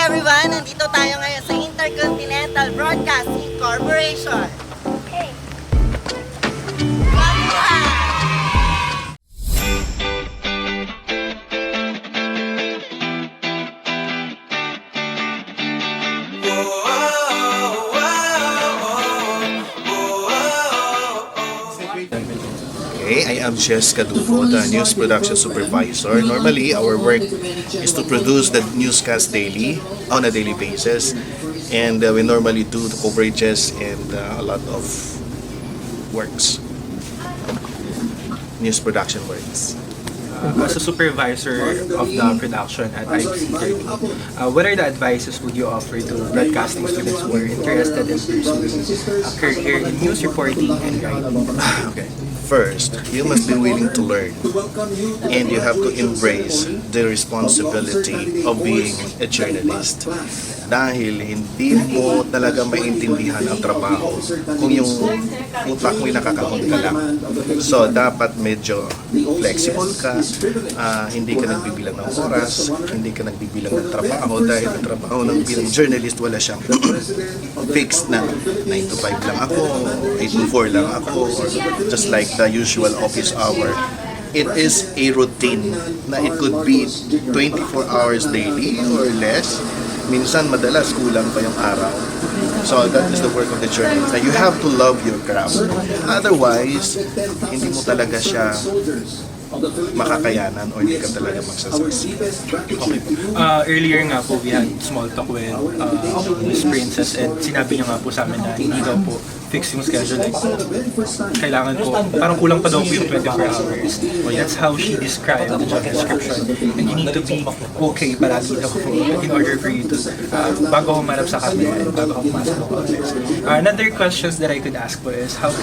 everyone! Nandito tayo ngayon sa Intercontinental Broadcasting Corporation. Okay. Okay, I am Jess Cadupo, the News Production Supervisor. Normally, our work is to produce the newscast daily, on a daily basis. And we normally do the coverages and a lot of works, news production works. As a supervisor of the production at IBC30, what are the advices would you offer to broadcasting students who are interested in pursuing a career in news reporting and writing? Okay. First, you must be willing to learn, and you have to embrace the responsibility of being a journalist. Dahil hindi mo talaga maintindihan ang trabaho kung yung utak mo'y nakakahon ka lang. So, dapat medyo flexible ka, hindi ka nagbibilang ng oras, hindi ka nagbibilang ng trabaho, dahil ang trabaho ng bilang journalist wala siyang fixed na 9 to 5 lang ako, 8 to 4 lang ako, or just like the usual office hour. It is a routine na it could be 24 hours daily or less. Minsan madalas kulang pa yung araw. So that is the work of the journalist. That you have to love your craft. Otherwise, hindi mo talaga siya makakayanan o hindi ka talaga magsasucceed. Okay. Earlier nga po, we had small talk with Miss Princess and sinabi niya nga po sa amin na hindi daw po fix yung schedule. Like, kailangan ko, parang kulang pa daw po yung 24 hours. That's how she described the job description. And you need to be okay palagi daw po in order for you to, bago humarap sa camera and bago pumasok ng office. Another questions that I could ask po is, how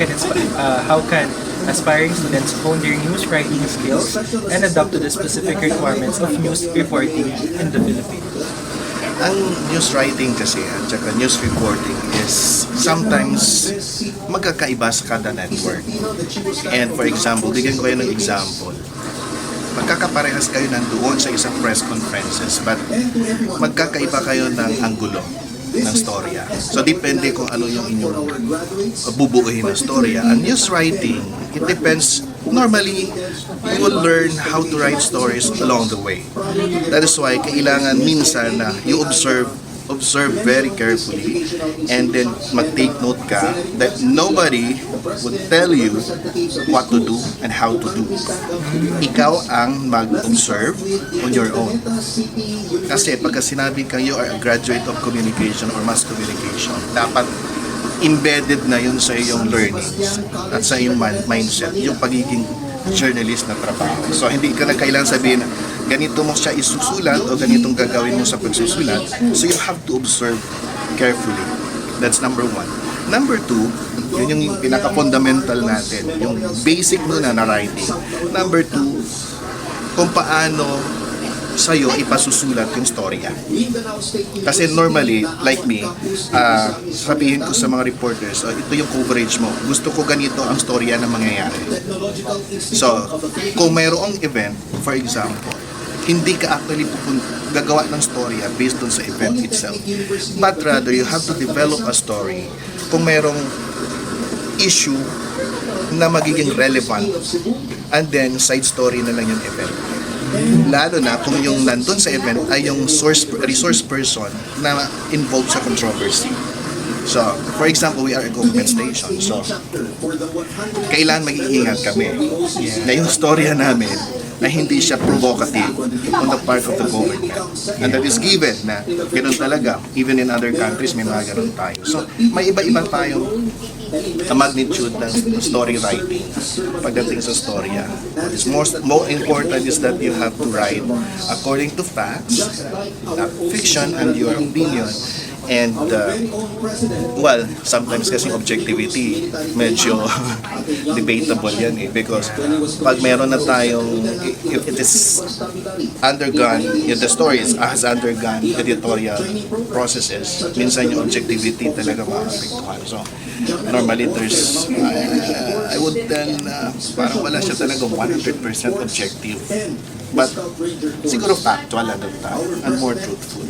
can aspiring students hone their news writing skills and adapt to the specific requirements of news reporting in the Philippines? Ang news writing kasi at saka news reporting is sometimes magkakaiba sa kada network. And for example, bigyan ko kayo ng example. Magkakaparehas kayo nandoon sa isang press conferences but magkakaiba kayo ng anggulo ng storya. So depende kung ano yung inyong bubuuhin na storya. Ang news writing, it depends. Normally, you will learn how to write stories along the way. That is why kailangan minsan na you observe very carefully and then mag-take note ka that nobody would tell you what to do and how to do. Ikaw ang mag-observe on your own. Kasi pagka sinabi kang you are a graduate of communication or mass communication, dapat embedded na yun sa iyong learnings at sa iyong mindset, yung pagiging journalist na trabaho. So hindi ka na kailangan sabihin na ganito mo siya isusulat o ganitong gagawin mo sa pagsusulat. So you have to observe carefully. That's number one. Number two, yun yung pinaka-fundamental natin, yung basic muna na writing. Number two, kung paano sa'yo ipasusulat yung storya. Kasi normally, like me, sabihin ko sa mga reporters, ito yung coverage mo. Gusto ko ganito ang storya na mangyayari. So, kung mayroong event, for example, hindi ka actually gagawa ng storya based on sa event itself. But rather, you have to develop a story kung mayroong issue na magiging relevant and then side story na lang yung event. Lalo na kung yung nandun sa event ay yung resource person na involved sa controversy. So, for example, we are a government station. So, kailangan mag-iingat kami na yung storya namin na hindi siya provocative on the part of the government. And that is given na ganoon talaga. Even in other countries, may mga ganoon tayo. So, may iba-iba tayong magnitude ng story writing pagdating sa storya. What is more important is that you have to write according to facts, not fiction and your opinion. And well, sometimes kasi objectivity medyo debatable yan because pag meron na tayong, if it is undergone, if the story has undergone editorial processes, minsan yung objectivity talaga maapektuhan. So normally there's, I would then, parang wala siya talaga 100% objective. But siguro factual ano and more truthful.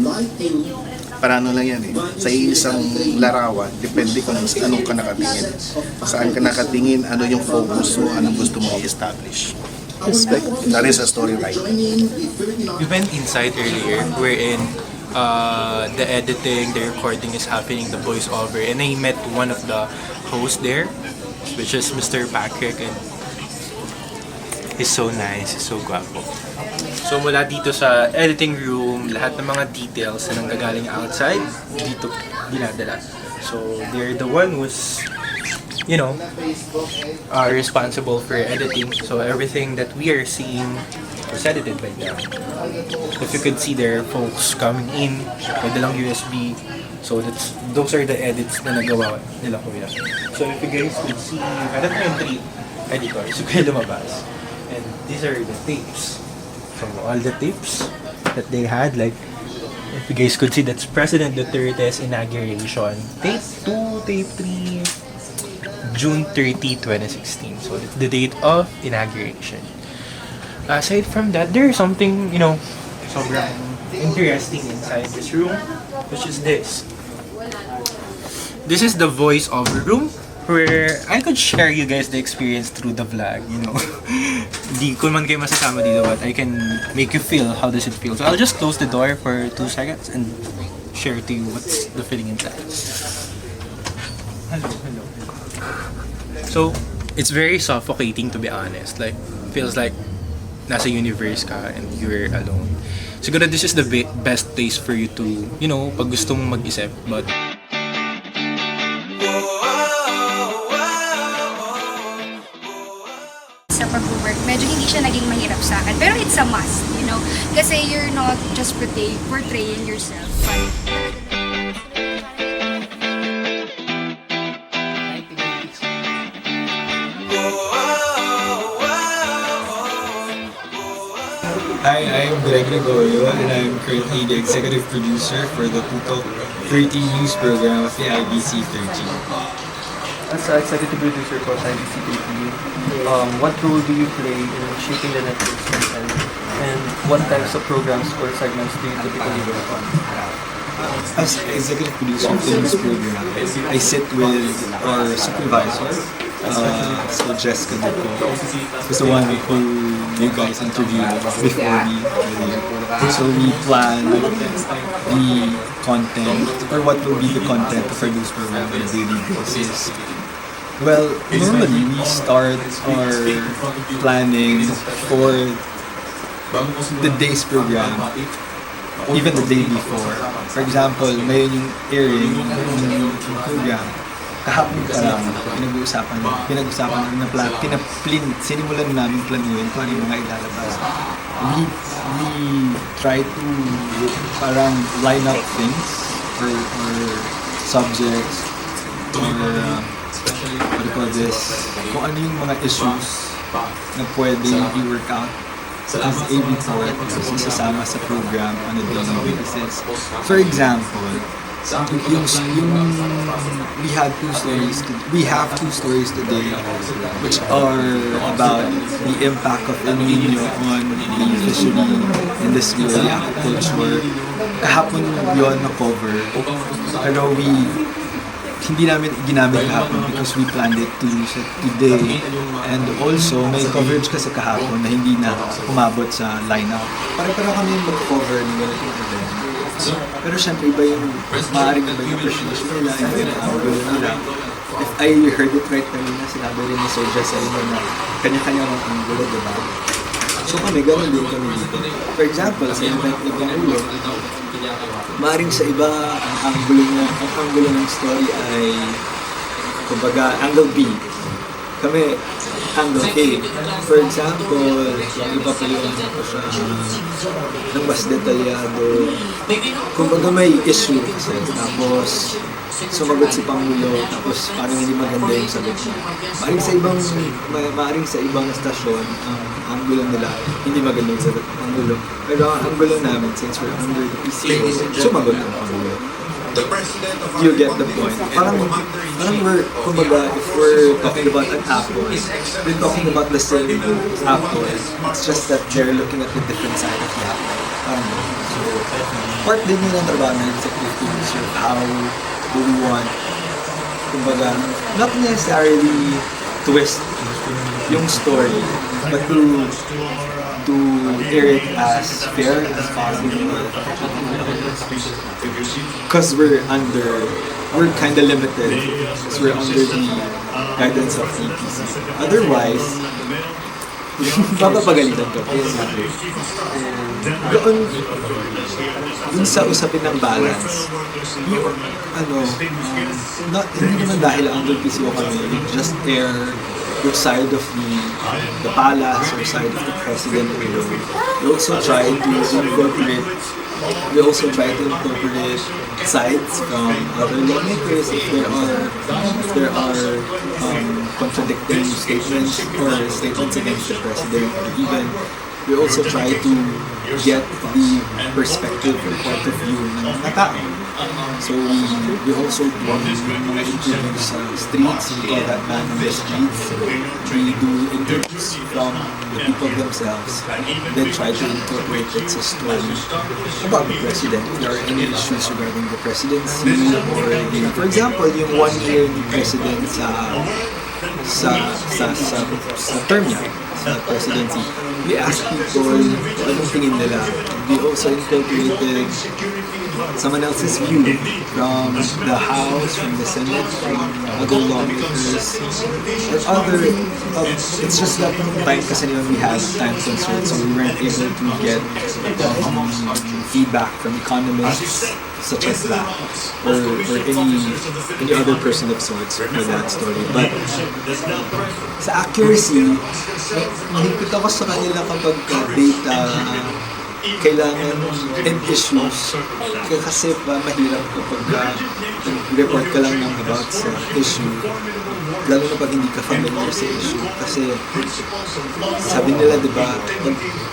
Para ano lang yan eh. Sa isang larawan, depende kung anong ka nakatingin. Saan ka nakatingin, ano yung focus mo, anong gusto mo i-establish. That is a story writing. We went inside earlier wherein the editing, the recording is happening, the voiceover, and I met one of the hosts there, which is Mr. Patrick, and he's so nice, he's so guapo. So mula dito sa editing room, lahat ng mga details na nanggagaling outside, dito dinadala. So they're the one who's, you know, are responsible for editing. So everything that we are seeing was edited by them. If you could see there, folks coming in, may dalang USB. So those are the edits na nagawa nila kuya. So if you guys could see, meron tayong 3 editors, so kaya lumabas. And these are the tapes. So all the tapes that they had, like, if you guys could see, that's President Duterte's inauguration. Tape 2, tape 3, June 30, 2016. So that's the date of inauguration. Aside from that, there's something, you know, sobrang interesting inside this room, which is this. This is the voice-over room where I could share you guys the experience through the vlog, you know. Di ko man kayo masasama dito, but I can make you feel how does it feel. So I'll just close the door for 2 seconds and share to you what's the feeling inside. Hello. So, it's very suffocating, to be honest. Like, feels like nasa universe ka and you're alone. Siguro this is the best place for you to, you know, pag gusto mong mag-isip, but sa pag-work, medyo hindi siya naging mahirap sa akin. Pero it's a must, you know? Kasi you're not just portraying yourself, but Hi, I'm Greg Gregorio and I'm currently the executive producer for the Tutok 30 News program of the IBC 30. As executive producer for IBC 30, what role do you play in shaping the network's content, and what types of programs or segments do you typically work on? As executive producer of the news program, I sit with our supervisor, so Jessica Duco, who's the one who you guys interviewed before me. So we plan the content, or what will be the content of our news program on a daily basis. Well, normally we start our planning for the day's program, even the day before. For example, may yung airing ng program. Kahapon pa lang, pinag-usapan namin na sinimulan namin planuhin kung ano yung mga ilalabas. We try to parang line up things or subjects or what do you call this, kung ano yung mga issues na pwede i-work out as a before isasama sa program on a daily basis. For example, we have two stories today which are about the impact of El Nino on the fishery industry or the aquaculture. Kahapon yun na cover, pero hindi namin ginamit kahapon because we planned it to use it today, and also may coverage kasi kahapon na hindi na umabot sa lineup. Para kami mag-cover ng ganitong event. Pero syempre iba yung maaaring iba yung appreciation nila, iba yung angle nila. If I heard it right kanina, sinabi rin ni Sir Jess na kanya-kanya ng angle, diba? So kami, gano'n din kami dito. For example, sa event ni Pangulo, maaaring sa iba, ang angulo ng story ay, kumbaga, angle B. Kami, angle A. For example, yung iba pa yung ng mas detalyado. Kumbaga may issue kasi. Tapos, sumagot si Pangulo, tapos parang hindi maganda yung sagot niya. Maaaring sa ibang stasyon, ang angulo nila, hindi maganda yung sagot ng Pangulo. Pero ang angulo namin, since we're under the PCO, sumagot ang Pangulo. you get the point. Parang we're, kumbaga, if we're talking about an apple, we're talking about the same apple. It's just that they're looking at the different side of the apple. So, part din yun ang trabaho ng executive producer, how do we want, kumbaga, not necessarily twist yung story, but to air it as fair as possible. Because we're kind of limited, because we're under the guidance of EPC. Otherwise, papapagalitan ko. Dun sa usapin ng balance, hindi naman dahil under PCO kami, we just air your side of the palace or side of the president alone. We also try to incorporate sides from other lawmakers if there are contradicting statements or statements against the president, or even we also try to get the perspective or point of view ng mga tao. So we also do mga interviews sa streets, we call that man on the streets. We do interviews from the people themselves, then try to incorporate it sa story about the president. If there are any issues regarding the presidency, or for example, yung 1 year ni president sa term niya, sa presidency, we ask people kung anong tingin nila. We also incorporated someone else's view from the House, from the Senate, from other lawmakers, or other, it's just that time kasi naman we had time constraints, so we weren't able to get feedback from economists such as that, or any other person of sorts for that story. But sa accuracy, mahigpit ako sa kanila kapag data kailangan and issues, kasi mahirap kapag report ka lang ng about sa issue, lalo na pag hindi ka familiar sa issue, kasi sabi nila, di ba,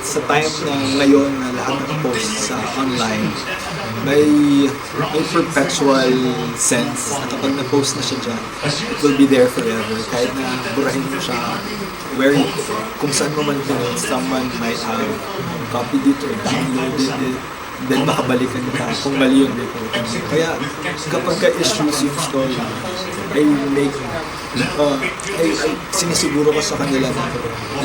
sa time na ngayon na lahat ng post sa online, may perpetual sense na kapag na-post na siya dyan, it will be there forever. Kahit na burahin mo siya, kung saan mo man tingin, someone might have copied it or downloaded it, then makabalikan ka kung mali yung reporting. Kaya kapag ka-issues yung story, I sinisiguro ko sa kanila na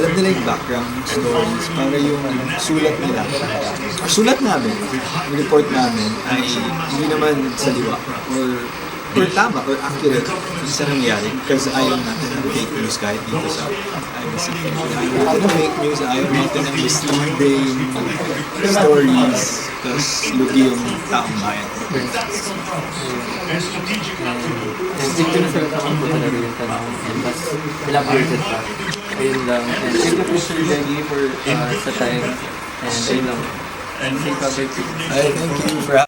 alam nila yung background stories para yung sulat nila, or sulat namin, yung report namin ay hindi naman saliwa or tama or accurate sa nangyari, kasi ayaw natin ng fake news kahit dito sa IBC. Ayaw natin ng fake news, ayaw natin ng misleading stories, tapos lugi yung taong bayan. And thank you na sa lahat po talaga yung tanong, and mas elaborated pa. Ayun lang. And thank you po Sir Benny for sa time. And ayun lang. Thank you. Thank you for